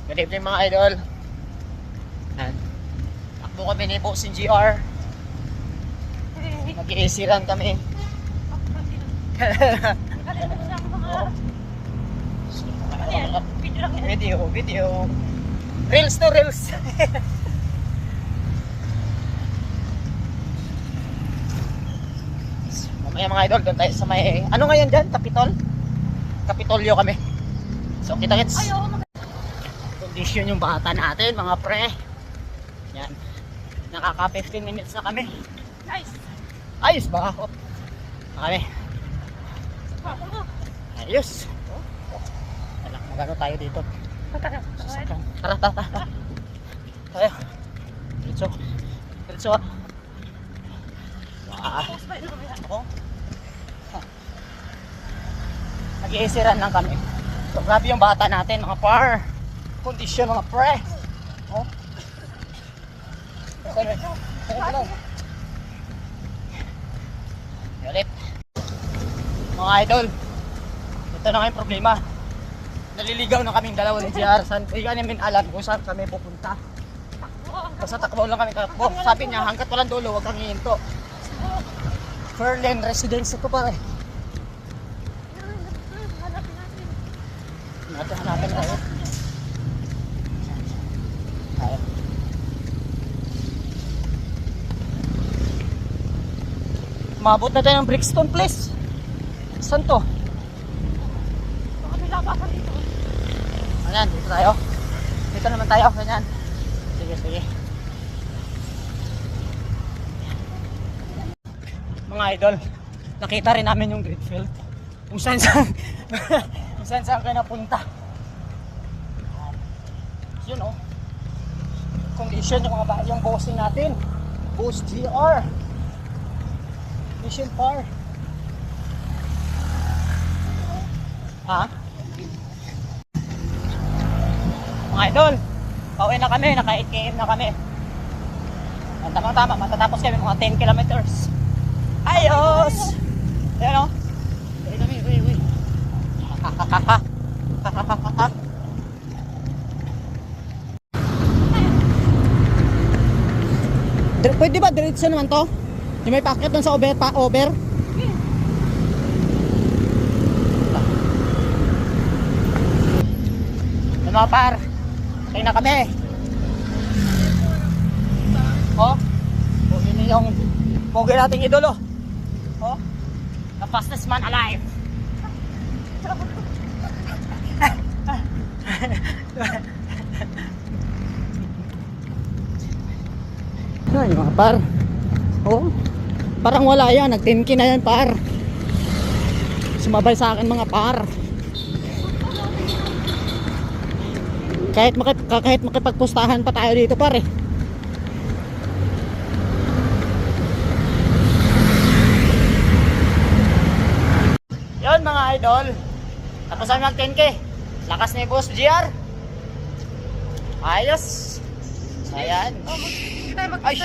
Good evening mga idol. Takbo kami ni Boss GR. Mag-i-AC run kami. Video. Reels to reels. Mamaya mga idol, doon tayo sa may, ano ngayon dyan? Kapitolyo kami. So kita-kits. Condition yung bata natin mga pre. Yan. Nakaka 15 minutes na kami. Ayos ba ako? Kami. Ayos. Anak, magano tayo dito. Tara. Tayo. Diretso. Ako. Nag-iisiran lang kami. So grabe yung bata natin mga par. Kondisyon mga pre. Oh. Ulit. Mga idol, ito na nga yung problema. Naliligaw na kaming dalawa ni JR. Hindi ka namin alam kung saan kami pupunta. Basta takbo lang kami takbo. Sabi niya, hanggat walang dulo, huwag kang hihinto. Fairlane residence ito pare. Hanapin tayo. Mabot na tayo ng Brixton Place. Saan to? Ayan, dito tayo. Dito naman tayo. Ganyan. Sige. Mga idol, nakita rin namin yung grid field. Kung saan kayo napunta. Yun oh. Condition yung bossing natin. Boss GR. Mission par. Ha? Mga idol, pauwi na kami, naka 8 km na kami. Tama, matatapos kami mga 10 kilometers. Ayos! Ayan o. Dali kami, uy. Pwede ba diretso naman to? Yung may packet dun sa over? Mga par, tayo na kami. Oh, pogi yung pogi nating idolo. Oh, the fastest man alive. Ay mga par. Oh, parang wala yan, nag-10K na yan par. Sumabay sa akin mga par. Kahit makipagpustahan pa tayo dito pare. Yun mga idol, tapos ang mag 10K. Lakas ni Boss GR. Ayos. Ayan. Ay,